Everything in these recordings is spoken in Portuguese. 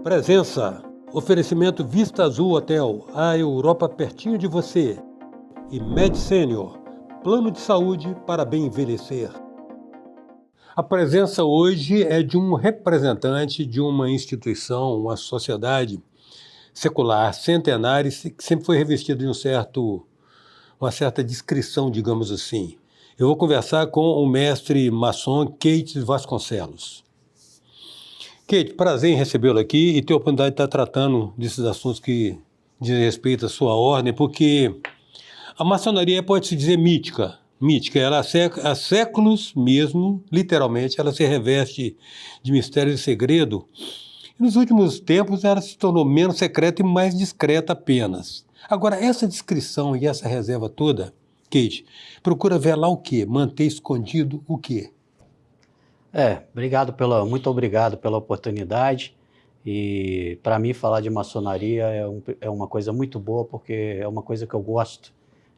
Presença, oferecimento Vista Azul Hotel, a Europa pertinho de você. E Med Senior, plano de saúde para bem envelhecer. A presença hoje é de um representante de uma instituição, uma sociedade secular, centenária, que sempre foi revestida de uma certa discrição, digamos assim. Eu vou conversar com o mestre maçom Keith Vasconcelos. Keith, prazer em recebê-lo aqui e ter a oportunidade de estar tratando desses assuntos que dizem respeito à sua ordem, porque a maçonaria pode-se dizer mítica. Mítica, ela há séculos mesmo, literalmente, ela se reveste de mistério e segredo. E nos últimos tempos ela se tornou menos secreta e mais discreta apenas. Agora, essa descrição e essa reserva toda, Keith, procura velar o quê? Manter escondido o quê? Muito obrigado pela oportunidade. E para mim falar de maçonaria é uma coisa muito boa, porque é uma coisa que eu gosto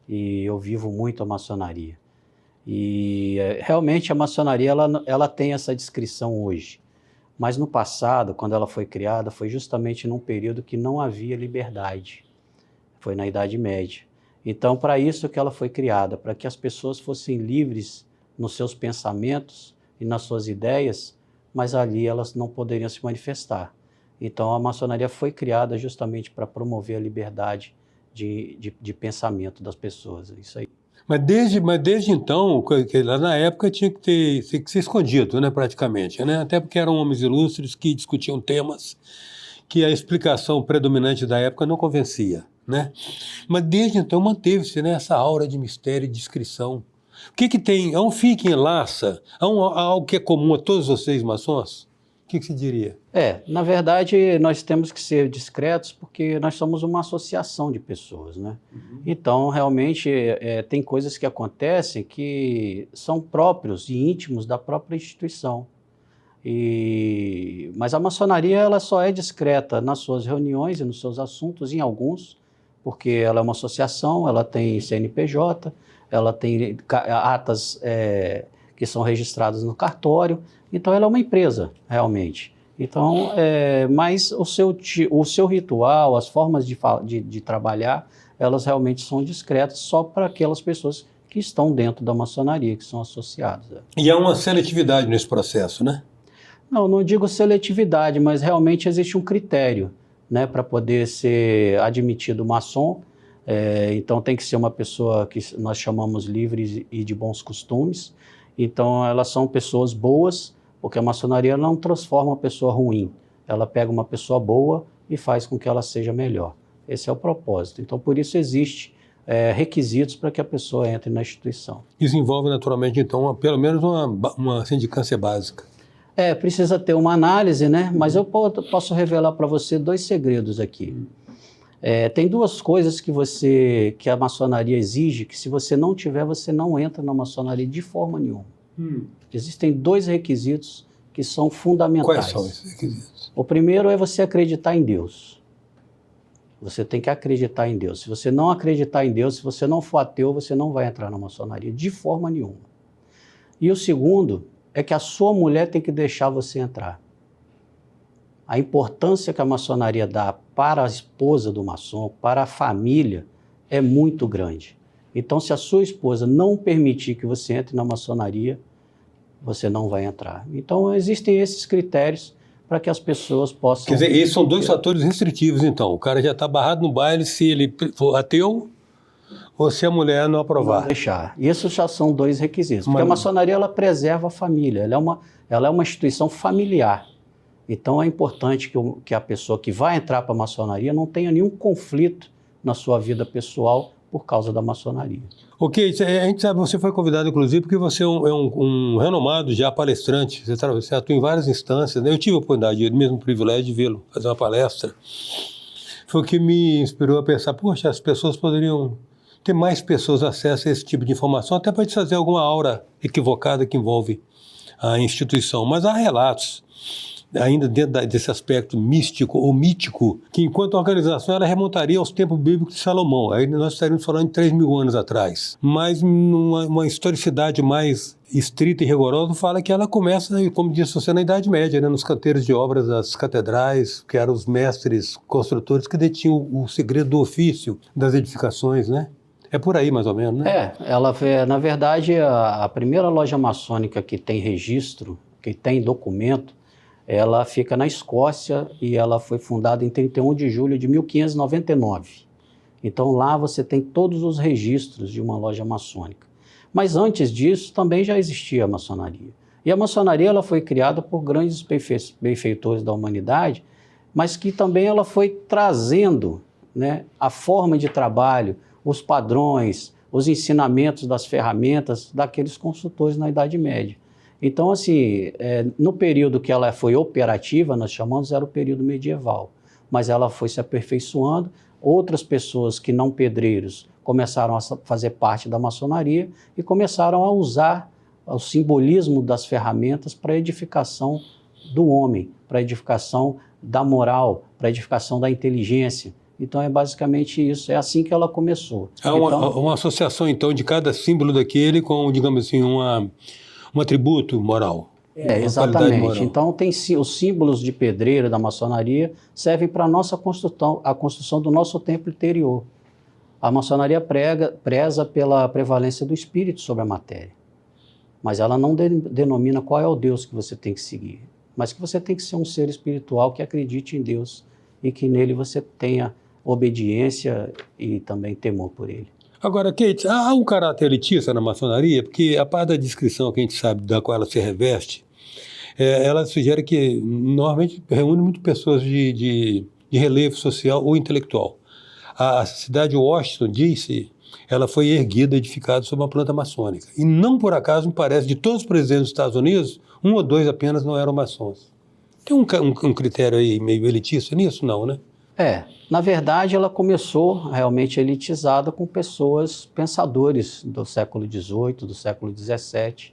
e eu vivo muito a maçonaria. E realmente a maçonaria ela tem essa descrição hoje, mas no passado, quando ela foi criada, foi justamente num período que não havia liberdade, foi na Idade Média. Então, para isso que ela foi criada, para que as pessoas fossem livres nos seus pensamentos e nas suas ideias, mas ali elas não poderiam se manifestar. Então a maçonaria foi criada justamente para promover a liberdade de pensamento das pessoas, isso aí. Mas desde então, lá na época tinha que ser escondido, né, praticamente, né? Até porque eram homens ilustres que discutiam temas que a explicação predominante da época não convencia, né? Mas desde então manteve-se, né, essa aura de mistério e discrição. O que tem? Há um fio que enlaça? Há algo que é comum a todos vocês maçons? O que se diria? Na verdade, nós temos que ser discretos porque nós somos uma associação de pessoas, né? Então, realmente, tem coisas que acontecem que são próprios e íntimos da própria instituição. Mas a maçonaria ela só é discreta nas suas reuniões e nos seus assuntos, em alguns, porque ela é uma associação, ela tem CNPJ, ela tem atas que são registradas no cartório, então ela é uma empresa, realmente. Então, mas o seu ritual, as formas de trabalhar, elas realmente são discretas só para aquelas pessoas que estão dentro da maçonaria, que são associadas. E há uma seletividade nesse processo, né? Não digo seletividade, mas realmente existe um critério, né, para poder ser admitido maçom. Então tem que ser uma pessoa que nós chamamos livre e de bons costumes. Então elas são pessoas boas, porque a maçonaria não transforma uma pessoa ruim. Ela pega uma pessoa boa e faz com que ela seja melhor. Esse é o propósito. Então por isso existe requisitos para que a pessoa entre na instituição. Isso envolve naturalmente então pelo menos uma sindicância básica. Precisa ter uma análise, né? Mas eu posso revelar para você 2 segredos aqui. Tem 2 coisas que a maçonaria exige, que se você não tiver, você não entra na maçonaria de forma nenhuma. Existem 2 requisitos que são fundamentais. Quais são esses requisitos? O primeiro é você acreditar em Deus. Você tem que acreditar em Deus. Se você não acreditar em Deus, se você não for ateu, você não vai entrar na maçonaria de forma nenhuma. E o segundo é que a sua mulher tem que deixar você entrar. A importância que a maçonaria dá para a esposa do maçom, para a família, é muito grande. Então, se a sua esposa não permitir que você entre na maçonaria, você não vai entrar. Então, existem esses critérios para que as pessoas possam... Quer dizer, esses são 2 fatores restritivos, então. O cara já está barrado no baile se ele for ateu ou se a mulher não aprovar. Não deixar. Isso já são 2 requisitos. Porque a maçonaria ela preserva a família. Ela é uma instituição familiar. Então é importante que a pessoa que vai entrar para a maçonaria não tenha nenhum conflito na sua vida pessoal por causa da maçonaria. Ok, a gente sabe, você foi convidado inclusive porque você é um renomado já palestrante, você atua em várias instâncias, né? Eu tive a oportunidade, o mesmo privilégio de vê-lo fazer uma palestra. Foi o que me inspirou a pensar, poxa, as pessoas poderiam ter mais pessoas acesso a esse tipo de informação, até para desfazer alguma aura equivocada que envolve a instituição. Mas há relatos ainda dentro desse aspecto místico ou mítico, que enquanto organização ela remontaria aos tempos bíblicos de Salomão. Aí nós estaríamos falando de 3.000 anos atrás. Mas uma historicidade mais estrita e rigorosa fala que ela começa, como disse você, na Idade Média, né, nos canteiros de obras das catedrais, que eram os mestres construtores que detinham o segredo do ofício das edificações, né? É por aí, mais ou menos, né? Ela foi, na verdade, a primeira loja maçônica que tem registro, que tem documento, ela fica na Escócia e ela foi fundada em 31 de julho de 1599. Então lá você tem todos os registros de uma loja maçônica. Mas antes disso também já existia a maçonaria. E a maçonaria ela foi criada por grandes benfeitores da humanidade, mas que também ela foi trazendo, né, a forma de trabalho, os padrões, os ensinamentos das ferramentas daqueles consultores na Idade Média. Então, assim, no período que ela foi operativa, nós chamamos, era o período medieval, mas ela foi se aperfeiçoando, outras pessoas que não pedreiros começaram a fazer parte da maçonaria e começaram a usar o simbolismo das ferramentas para a edificação do homem, para a edificação da moral, para a edificação da inteligência. Então é basicamente isso, é assim que ela começou. Há uma associação, então, de cada símbolo daquele com, digamos assim, um atributo moral. Exatamente. Moral. Então tem os símbolos de pedreiro da maçonaria servem para a nossa construção, a construção do nosso templo interior. A maçonaria preza pela prevalência do espírito sobre a matéria, mas ela não denomina qual é o Deus que você tem que seguir, mas que você tem que ser um ser espiritual que acredite em Deus e que nele você tenha obediência e também temor por ele. Agora, Kate, há um caráter elitista na maçonaria, porque a parte da descrição que a gente sabe da qual ela se reveste, ela sugere que normalmente reúne muitas pessoas de relevo social ou intelectual. A cidade de Washington, D.C., ela foi erguida, edificada sob uma planta maçônica. E não por acaso, me parece, de todos os presidentes dos Estados Unidos, 1 ou 2 apenas não eram maçons. Tem um critério aí meio elitista nisso? Não, né? Na verdade, ela começou realmente elitizada com pessoas, pensadores do século XVIII, do século XVII,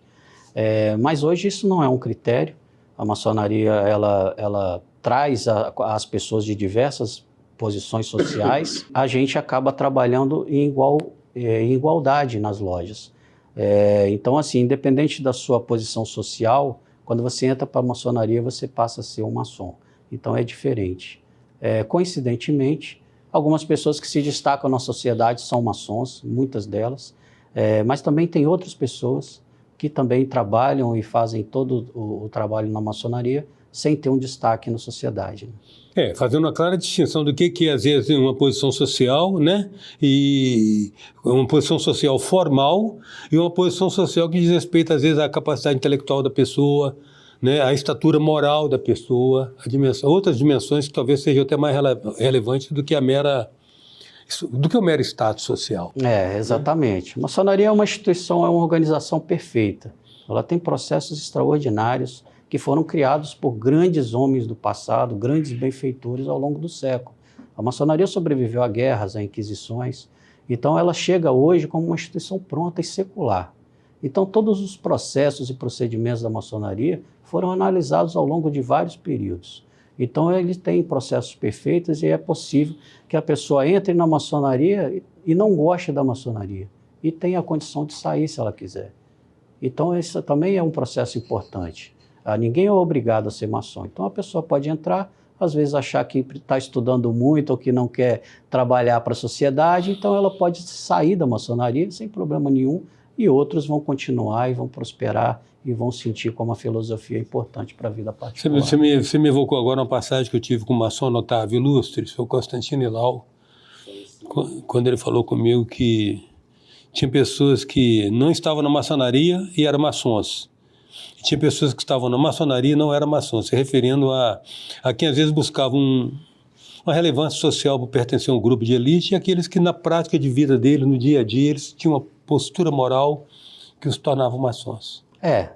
mas hoje isso não é um critério. A maçonaria, ela traz as pessoas de diversas posições sociais, a gente acaba trabalhando em igualdade nas lojas. Então, assim, independente da sua posição social, quando você entra para a maçonaria, você passa a ser um maçom. Então, é diferente. Coincidentemente, algumas pessoas que se destacam na sociedade são maçons, muitas delas, mas também tem outras pessoas que também trabalham e fazem todo o trabalho na maçonaria sem ter um destaque na sociedade. Fazendo uma clara distinção do que é, às vezes, uma posição social, né? E uma posição social formal e uma posição social que diz respeito, às vezes, à capacidade intelectual da pessoa, né, a estatura moral da pessoa, outras dimensões que talvez sejam até mais relevantes do que o mero status social. Exatamente. A maçonaria é uma instituição, é uma organização perfeita. Ela tem processos extraordinários que foram criados por grandes homens do passado, grandes benfeitores ao longo do século. A maçonaria sobreviveu a guerras, a inquisições, então ela chega hoje como uma instituição pronta e secular. Então todos os processos e procedimentos da maçonaria foram analisados ao longo de vários períodos. Então ele tem processos perfeitos e é possível que a pessoa entre na maçonaria e não goste da maçonaria e tenha a condição de sair se ela quiser. Então esse também é um processo importante. Ninguém é obrigado a ser maçom. Então a pessoa pode entrar, às vezes achar que está estudando muito ou que não quer trabalhar para a sociedade, então ela pode sair da maçonaria sem problema nenhum e outros vão continuar e vão prosperar e vão sentir como a filosofia é importante para a vida particular. Você me evocou agora uma passagem que eu tive com o maçom notável ilustre, o Constantino Hilal, quando ele falou comigo que tinha pessoas que não estavam na maçonaria e eram maçons. E tinha pessoas que estavam na maçonaria e não eram maçons, se referindo a quem às vezes buscavam uma relevância social para pertencer a um grupo de elite e aqueles que na prática de vida dele, no dia a dia, eles tinham uma postura moral que os tornavam maçons.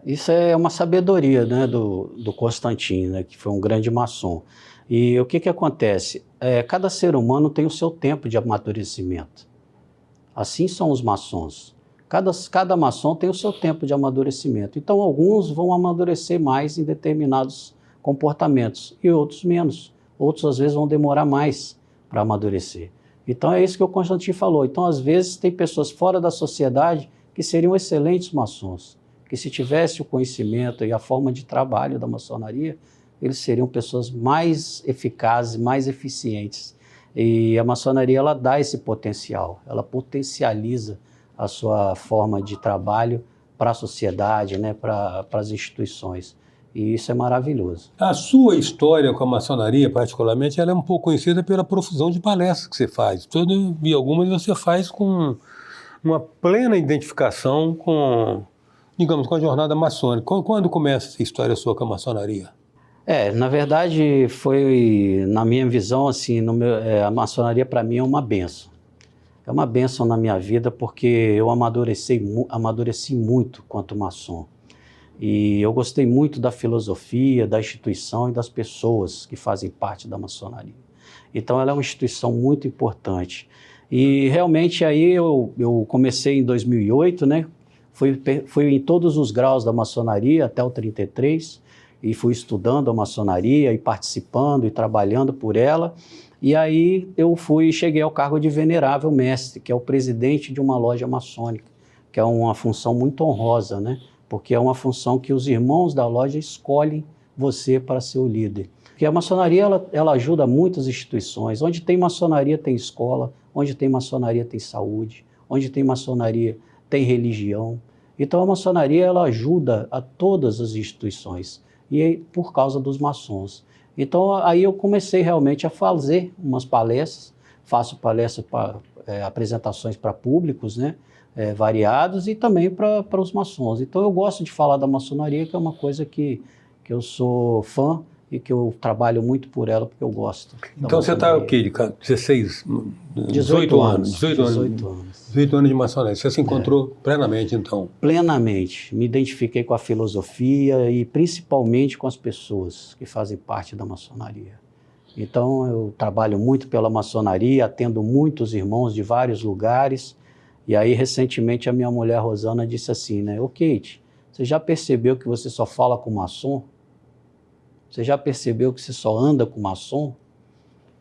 Isso é uma sabedoria, né, do Constantino, né, que foi um grande maçom. E o que acontece? Cada ser humano tem o seu tempo de amadurecimento. Assim são os maçons. Cada maçom tem o seu tempo de amadurecimento. Então, alguns vão amadurecer mais em determinados comportamentos, e outros menos. Outros, às vezes, vão demorar mais para amadurecer. Então, é isso que o Constantino falou. Então, às vezes, tem pessoas fora da sociedade que seriam excelentes maçons, que se tivesse o conhecimento e a forma de trabalho da maçonaria, eles seriam pessoas mais eficazes, mais eficientes. E a maçonaria, ela dá esse potencial, ela potencializa a sua forma de trabalho para a sociedade, né, para as instituições. E isso é maravilhoso. A sua história com a maçonaria, particularmente, ela é um pouco conhecida pela profusão de palestras que você faz. E algumas você faz com uma plena identificação com, digamos, com a jornada maçônica. Quando começa essa história sua com a maçonaria? Na verdade, foi, na minha visão, assim, a maçonaria para mim é uma bênção. É uma bênção na minha vida porque eu amadureci muito quanto maçom. E eu gostei muito da filosofia, da instituição e das pessoas que fazem parte da maçonaria. Então, ela é uma instituição muito importante. E realmente aí eu comecei em 2008, né? Fui em todos os graus da maçonaria até o 33, e fui estudando a maçonaria e participando e trabalhando por ela. E aí cheguei ao cargo de venerável mestre, que é o presidente de uma loja maçônica, que é uma função muito honrosa, né? Porque é uma função que os irmãos da loja escolhem você para ser o líder. Porque a maçonaria, ela ajuda muitas instituições. Onde tem maçonaria tem escola, onde tem maçonaria tem saúde, onde tem maçonaria tem religião. Então a maçonaria, ela ajuda a todas as instituições, e por causa dos maçons. Então aí eu comecei realmente a fazer umas palestras, faço palestras apresentações para públicos, né? Variados, e também para os maçons. Então eu gosto de falar da maçonaria, que é uma coisa que eu sou fã e que eu trabalho muito por ela, porque eu gosto. Então você está o quê? 18 anos? 18 anos de maçonaria. Você se encontrou plenamente, então? Plenamente. Me identifiquei com a filosofia e principalmente com as pessoas que fazem parte da maçonaria. Então eu trabalho muito pela maçonaria, atendo muitos irmãos de vários lugares. E aí, recentemente, a minha mulher Rosana disse assim, né? Ô Kate, você já percebeu que você só fala com maçom? Você já percebeu que você só anda com maçom?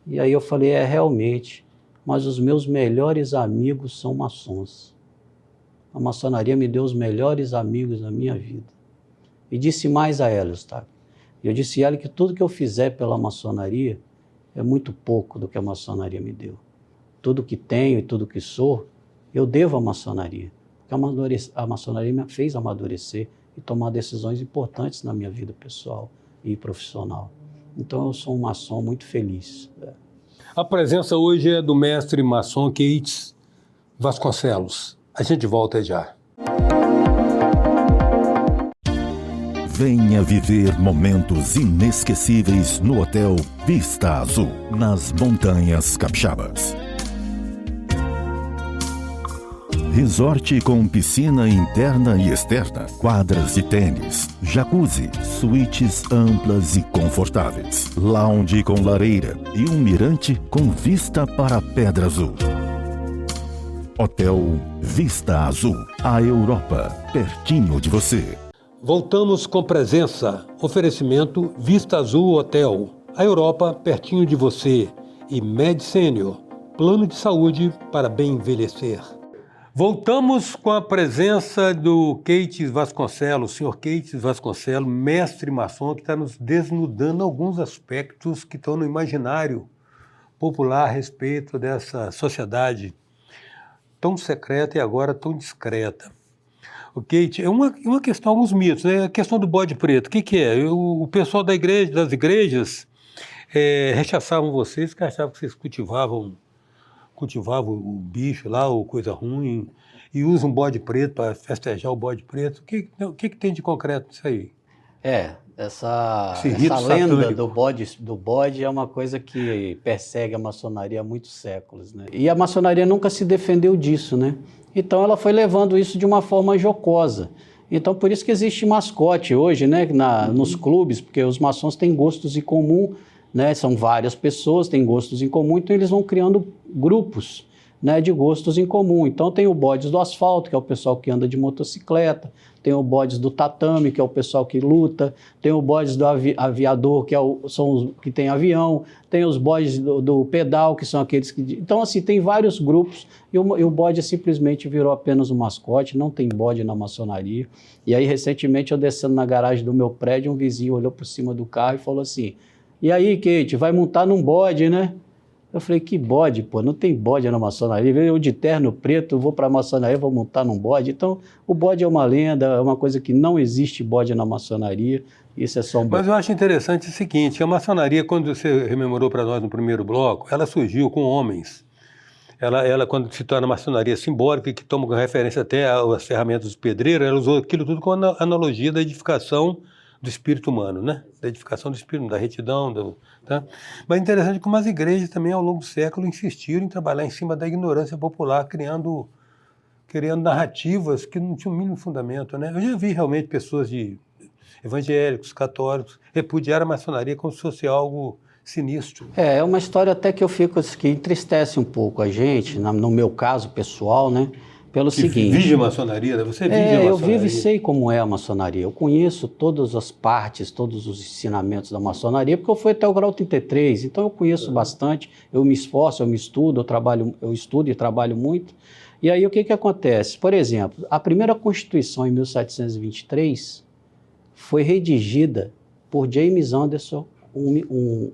E aí eu falei, realmente, mas os meus melhores amigos são maçons. A maçonaria me deu os melhores amigos na minha vida. E disse mais a ela, Eustáquio. Eu disse a ela que tudo que eu fizer pela maçonaria é muito pouco do que a maçonaria me deu. Tudo que tenho e tudo que sou, eu devo à maçonaria, porque a maçonaria me fez amadurecer e tomar decisões importantes na minha vida pessoal e profissional. Então eu sou um maçom muito feliz. A presença hoje é do mestre maçom Kate Vasconcelos. A gente volta já. Venha viver momentos inesquecíveis no Hotel Vista Azul, nas Montanhas Capixabas. Resort com piscina interna e externa, quadras de tênis, jacuzzi, suítes amplas e confortáveis, lounge com lareira e um mirante com vista para a Pedra Azul. Hotel Vista Azul, a Europa, pertinho de você. Voltamos com presença, oferecimento Vista Azul Hotel, a Europa, pertinho de você, e Med Senior, plano de saúde para bem envelhecer. Voltamos com a presença do Kate Vasconcelos, senhor Kate Vasconcelos, mestre maçom, que está nos desnudando alguns aspectos que estão no imaginário popular a respeito dessa sociedade tão secreta e agora tão discreta. O Kate, é uma questão, alguns mitos, né? A questão do bode preto, o que é? O pessoal das igrejas rechaçavam vocês, que achavam que vocês cultivavam o bicho lá, ou coisa ruim, e usam um bode preto para festejar o bode preto. O que tem de concreto nisso aí? Essa lenda do bode é uma coisa que persegue a maçonaria há muitos séculos, né? E a maçonaria nunca se defendeu disso, né? Então ela foi levando isso de uma forma jocosa. Então por isso que existe mascote hoje, né? Nos clubes, porque os maçons têm gostos em comum, né? São várias pessoas, têm gostos em comum, então eles vão criando grupos, né, de gostos em comum. Então tem o bodes do asfalto, que é o pessoal que anda de motocicleta, tem o bodes do tatame, que é o pessoal que luta, tem o bodes do aviador, que são os que tem avião, tem os bodes do pedal, que são aqueles que... Então, assim, tem vários grupos, e o bode simplesmente virou apenas um mascote, não tem bode na maçonaria. E aí, recentemente, eu descendo na garagem do meu prédio, um vizinho olhou por cima do carro e falou assim, e aí, Kate, vai montar num bode, né? Eu falei, que bode, pô, não tem bode na maçonaria. Eu de terno preto, vou para a maçonaria, vou montar num bode. Então, o bode é uma lenda, é uma coisa que não existe bode na maçonaria. Isso é só um... Mas eu acho interessante o seguinte, a maçonaria, quando você rememorou para nós no primeiro bloco, ela surgiu com homens. Ela, quando se torna maçonaria simbólica, que toma como referência até as ferramentas dos pedreiros, ela usou aquilo tudo com a analogia da edificação do espírito humano, né? Da edificação do espírito, da retidão, tá? Mas é interessante como as igrejas também, ao longo do século, insistiram em trabalhar em cima da ignorância popular, criando narrativas que não tinham o mínimo fundamento, né? Eu já vi realmente pessoas evangélicos, católicos, repudiar a maçonaria como se fosse algo sinistro. É uma história até que que entristece um pouco a gente, no meu caso pessoal, né? Pelo seguinte... Vive a maçonaria, né? Você vive a maçonaria. Eu vivo e sei como é a maçonaria. Eu conheço todas as partes, todos os ensinamentos da maçonaria, porque eu fui até o grau 33, então eu conheço bastante, eu me esforço, eu me estudo, eu estudo e trabalho muito. E aí o que acontece? Por exemplo, a primeira Constituição em 1723 foi redigida por James Anderson, um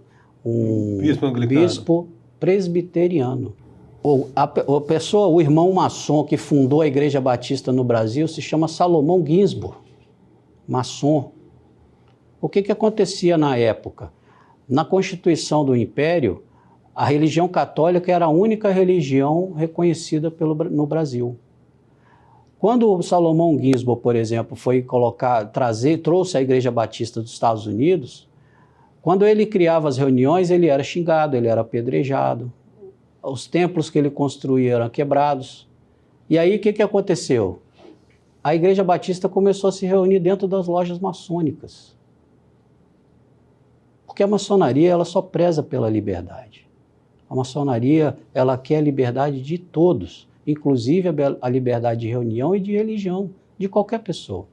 bispo presbiteriano. O irmão maçom que fundou a Igreja Batista no Brasil se chama Salomão Ginsburg, maçom. O que acontecia na época? Na Constituição do Império, a religião católica era a única religião reconhecida no Brasil. Quando o Salomão Ginsburg, por exemplo, trouxe a Igreja Batista dos Estados Unidos, quando ele criava as reuniões, ele era xingado, ele era apedrejado. Os templos que ele construía eram quebrados. E aí o que aconteceu? A Igreja Batista começou a se reunir dentro das lojas maçônicas. Porque a maçonaria ela só preza pela liberdade. A maçonaria ela quer a liberdade de todos, inclusive a liberdade de reunião e de religião, de qualquer pessoa.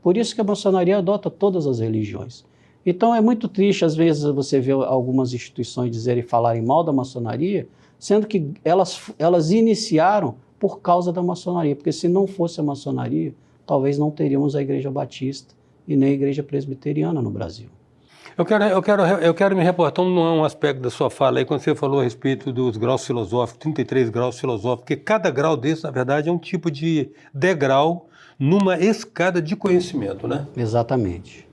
Por isso que a maçonaria adota todas as religiões. Então é muito triste, às vezes, você ver algumas instituições falarem mal da maçonaria, sendo que elas iniciaram por causa da maçonaria, porque se não fosse a maçonaria, talvez não teríamos a Igreja Batista e nem a Igreja Presbiteriana no Brasil. Eu quero me reportar um aspecto da sua fala aí, quando você falou a respeito dos graus filosóficos, 33 graus filosóficos, porque cada grau desse, na verdade, é um tipo de degrau numa escada de conhecimento, né? Exatamente.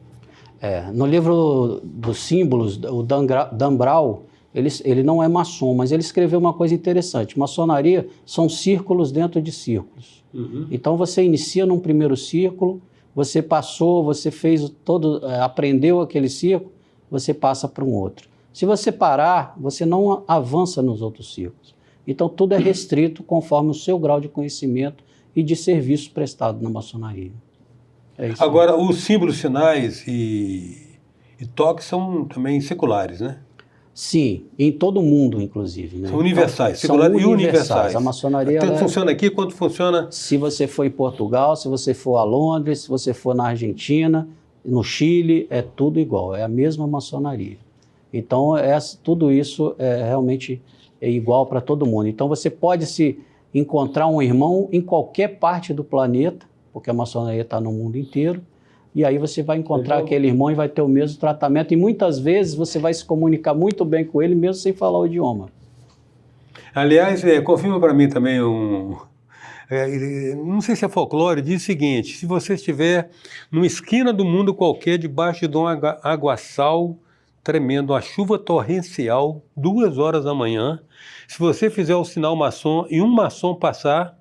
No livro dos símbolos, o Dan Brown, ele não é maçom, mas ele escreveu uma coisa interessante. Maçonaria são círculos dentro de círculos. Uhum. Então você inicia num primeiro círculo, você passou, você fez aprendeu aquele círculo, você passa para um outro. Se você parar, você não avança nos outros círculos. Então tudo é restrito conforme o seu grau de conhecimento e de serviço prestado na maçonaria. Agora, os símbolos, sinais e toques são também seculares, né? Sim, em todo o mundo, inclusive. Né? São universais, seculares e universais. A maçonaria... Tanto funciona aqui quanto funciona... Se você for em Portugal, se você for a Londres, se você for na Argentina, no Chile, é tudo igual, é a mesma maçonaria. Então, tudo isso realmente é igual para todo mundo. Então, você pode se encontrar um irmão em qualquer parte do planeta, porque a maçonaria está no mundo inteiro, e aí você vai encontrar aquele irmão e vai ter o mesmo tratamento, e muitas vezes você vai se comunicar muito bem com ele, mesmo sem falar o idioma. Aliás, confirma para mim também não sei se é folclore, diz o seguinte: se você estiver numa esquina do mundo qualquer, debaixo de um aguaçal tremendo, uma chuva torrencial, 2 horas da manhã, se você fizer o sinal maçom e um maçom passar,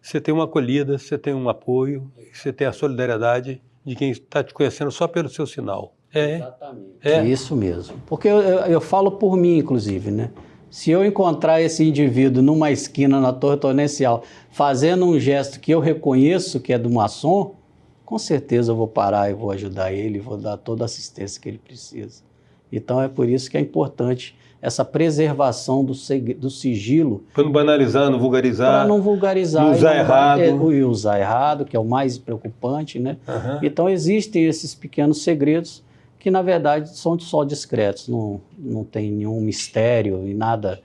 você tem uma acolhida, você tem um apoio, você tem a solidariedade de quem está te conhecendo só pelo seu sinal. Exatamente. É isso mesmo. Porque eu falo por mim, inclusive, né? Se eu encontrar esse indivíduo numa esquina na Torre Torrencial fazendo um gesto que eu reconheço que é do maçom, com certeza eu vou parar e vou ajudar ele, vou dar toda a assistência que ele precisa. Então é por isso que é importante essa preservação do sigilo. Para não banalizar, não vulgarizar. Para não vulgarizar. Não usar errado. E usar errado, que é o mais preocupante, né? Uhum. Então existem esses pequenos segredos que, na verdade, são só discretos. Não tem nenhum mistério e nada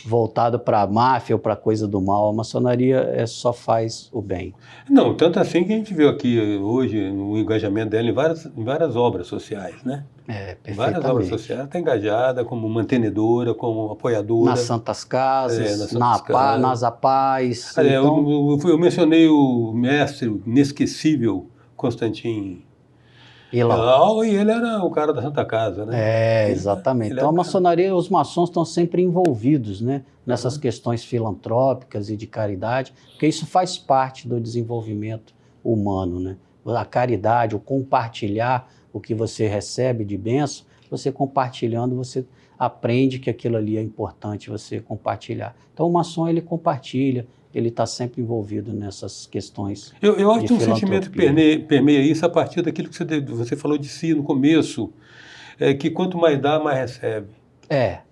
voltado para a máfia ou para a coisa do mal. A maçonaria só faz o bem. Não, tanto assim que a gente viu aqui hoje o engajamento dela em várias obras sociais, né? Perfeitamente. Várias obras sociais, ela está engajada como mantenedora, como apoiadora. Nas Santas Casas, Casas. nas APAES. Então... eu mencionei o mestre inesquecível Constantin Hilal, e ele era o cara da Santa Casa, né? Exatamente. Então a maçonaria, os maçons estão sempre envolvidos, né, nessas questões filantrópicas e de caridade, porque isso faz parte do desenvolvimento humano, né? A caridade, o compartilhar o que você recebe de bênção, você compartilhando, você aprende que aquilo ali é importante você compartilhar. Então o maçom, ele compartilha, ele está sempre envolvido nessas questões. Eu acho que um sentimento que permeia isso a partir daquilo que você falou de si no começo, que quanto mais dá, mais recebe.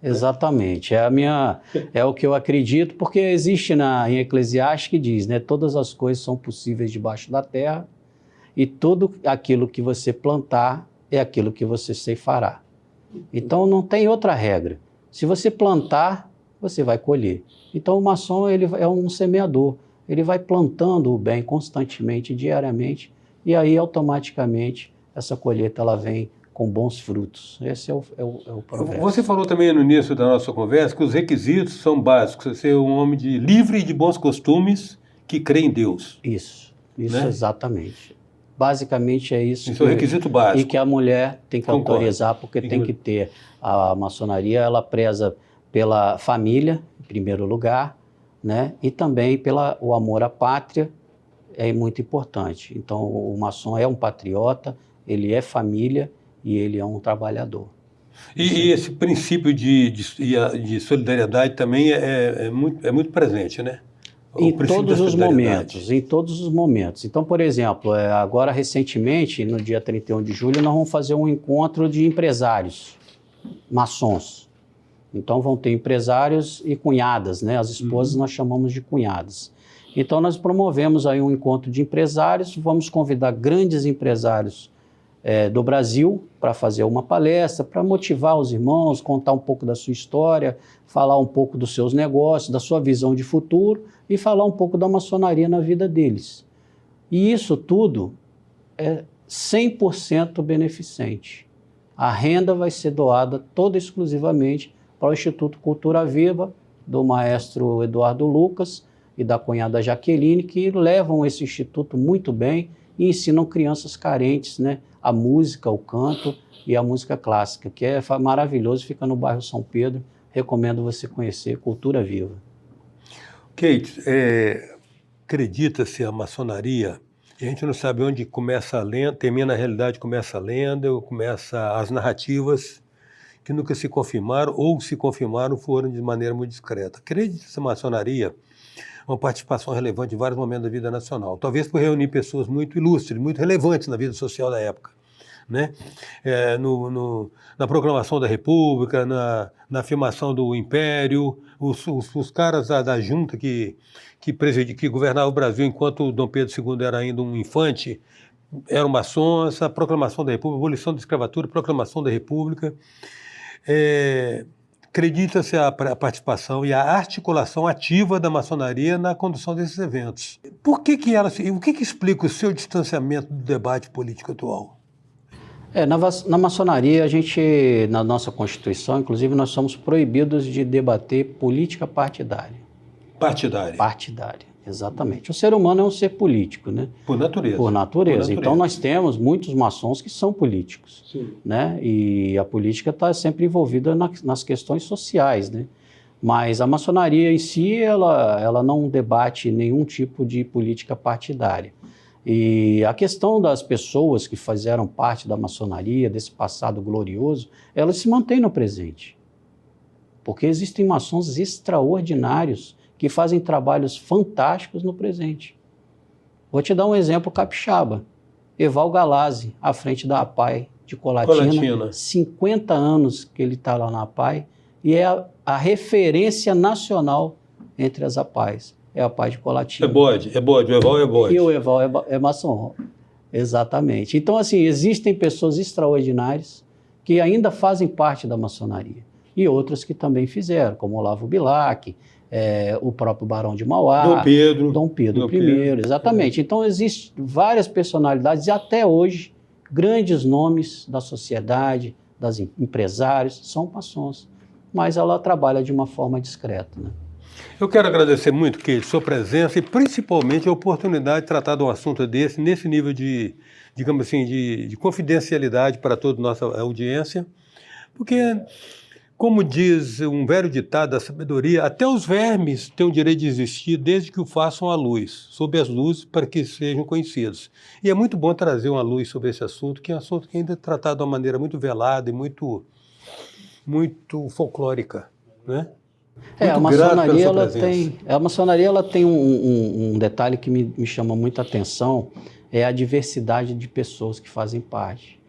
Exatamente. É o que eu acredito, porque existe em Eclesiastes que diz, né, todas as coisas são possíveis debaixo da terra e tudo aquilo que você plantar é aquilo que você ceifará. Então não tem outra regra. Se você plantar, você vai colher. Então o maçom, ele é um semeador, ele vai plantando o bem constantemente, diariamente, e aí automaticamente essa colheita ela vem com bons frutos. Esse é o progresso. Você falou também no início da nossa conversa que os requisitos são básicos, você ser um homem livre de bons costumes que crê em Deus. Isso, né? Exatamente. Basicamente é isso. Isso é o requisito básico. E que a mulher tem que autorizar, porque tem que ter. A maçonaria, ela preza pela família, em primeiro lugar, né? E também o amor à pátria, é muito importante. Então, o maçom é um patriota, ele é família e ele é um trabalhador. E esse princípio de solidariedade também é muito presente, né? Em todos os momentos. Então, por exemplo, agora recentemente, no dia 31 de julho, nós vamos fazer um encontro de empresários maçons. Então vão ter empresários e cunhadas, né? As esposas nós chamamos de cunhadas. Então nós promovemos aí um encontro de empresários, vamos convidar grandes empresários do Brasil para fazer uma palestra, para motivar os irmãos, contar um pouco da sua história, falar um pouco dos seus negócios, da sua visão de futuro e falar um pouco da maçonaria na vida deles. E isso tudo é 100% beneficente. A renda vai ser doada toda exclusivamente para o Instituto Cultura Viva, do maestro Eduardo Lucas e da cunhada Jaqueline, que levam esse instituto muito bem e ensinam crianças carentes, né, a música, o canto e a música clássica, que é maravilhoso, fica no bairro São Pedro. Recomendo você conhecer Cultura Viva. Kate, acredita-se a maçonaria, a gente não sabe onde começa a lenda, termina a realidade, começa a lenda, ou começa as narrativas que nunca se confirmaram, ou se confirmaram foram de maneira muito discreta. Acredita-se a maçonaria uma participação relevante em vários momentos da vida nacional, talvez por reunir pessoas muito ilustres, muito relevantes na vida social da época, né? Na proclamação da República, na afirmação do Império, os caras da junta que governava o Brasil enquanto Dom Pedro II era ainda um infante, eram maçons, a proclamação da República, a abolição da escravatura, a proclamação da República. Acredita-se a participação e a articulação ativa da maçonaria na condução desses eventos. O que explica o seu distanciamento do debate político atual? Na maçonaria, a gente, na nossa Constituição, inclusive, nós somos proibidos de debater política partidária. Partidária, exatamente. O ser humano é um ser político, né? Por natureza. Por natureza. Então, nós temos muitos maçons que são políticos. Sim. Né? E a política está sempre envolvida nas questões sociais, né? Mas a maçonaria em si, ela não debate nenhum tipo de política partidária. E a questão das pessoas que fizeram parte da maçonaria, desse passado glorioso, elas se mantêm no presente. Porque existem maçons extraordinários que fazem trabalhos fantásticos no presente. Vou te dar um exemplo capixaba. Eval Galazzi, à frente da APAE, de Colatina. Colatina. 50 anos que ele está lá na APAE e é a referência nacional entre as APAEs. É a APAE de Colatina. É bode, o Eval é bode. E o Eval é maçom. Exatamente. Então, assim, existem pessoas extraordinárias que ainda fazem parte da maçonaria. E outras que também fizeram, como Olavo Bilac, o próprio Barão de Mauá, Dom Pedro I, exatamente. Então, existem várias personalidades e até hoje, grandes nomes da sociedade, das empresários, são maçons. Mas ela trabalha de uma forma discreta, né? Eu quero agradecer muito, Keide, sua presença e principalmente a oportunidade de tratar de um assunto desse, nesse nível de, digamos assim, de confidencialidade para toda a nossa audiência, porque, como diz um velho ditado da sabedoria, até os vermes têm o direito de existir desde que o façam à luz, sob as luzes, para que sejam conhecidos. E é muito bom trazer uma luz sobre esse assunto, que é um assunto que ainda é tratado de uma maneira muito velada e muito folclórica, né? A maçonaria ela tem um detalhe que me chama muita atenção, é a diversidade de pessoas que fazem parte.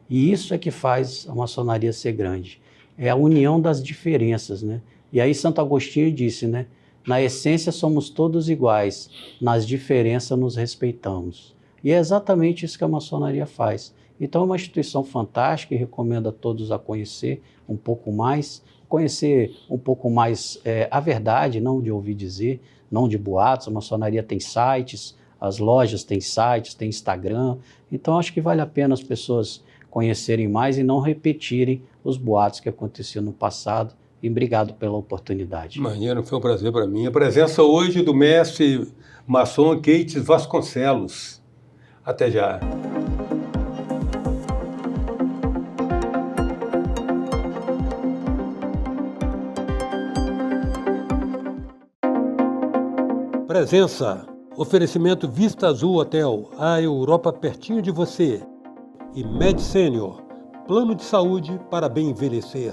E isso é que faz a maçonaria ser grande. É a união das diferenças, né? E aí Santo Agostinho disse, né? Na essência somos todos iguais, nas diferenças nos respeitamos. E é exatamente isso que a maçonaria faz. Então é uma instituição fantástica e recomendo a todos a conhecer um pouco mais, a verdade, não de ouvir dizer, não de boatos. A maçonaria tem sites, as lojas têm sites, tem Instagram. Então acho que vale a pena as pessoas conhecerem mais e não repetirem os boatos que aconteciam no passado. E obrigado pela oportunidade. Maneiro, foi um prazer para mim. A presença hoje do mestre maçom Keide Vasconcelos. Até já. Presença, oferecimento Vista Azul Hotel, a Europa pertinho de você. E Med Senior, plano de saúde para bem envelhecer.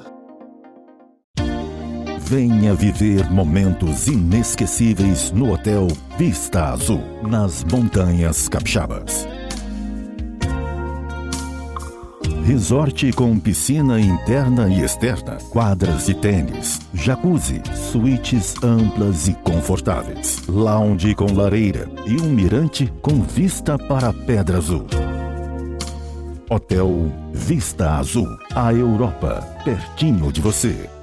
Venha viver momentos inesquecíveis no Hotel Vista Azul, nas Montanhas Capixabas. Resort com piscina interna e externa, quadras de tênis, jacuzzi, suítes amplas e confortáveis, lounge com lareira e um mirante com vista para a Pedra Azul. Hotel Vista Azul, a Europa, pertinho de você.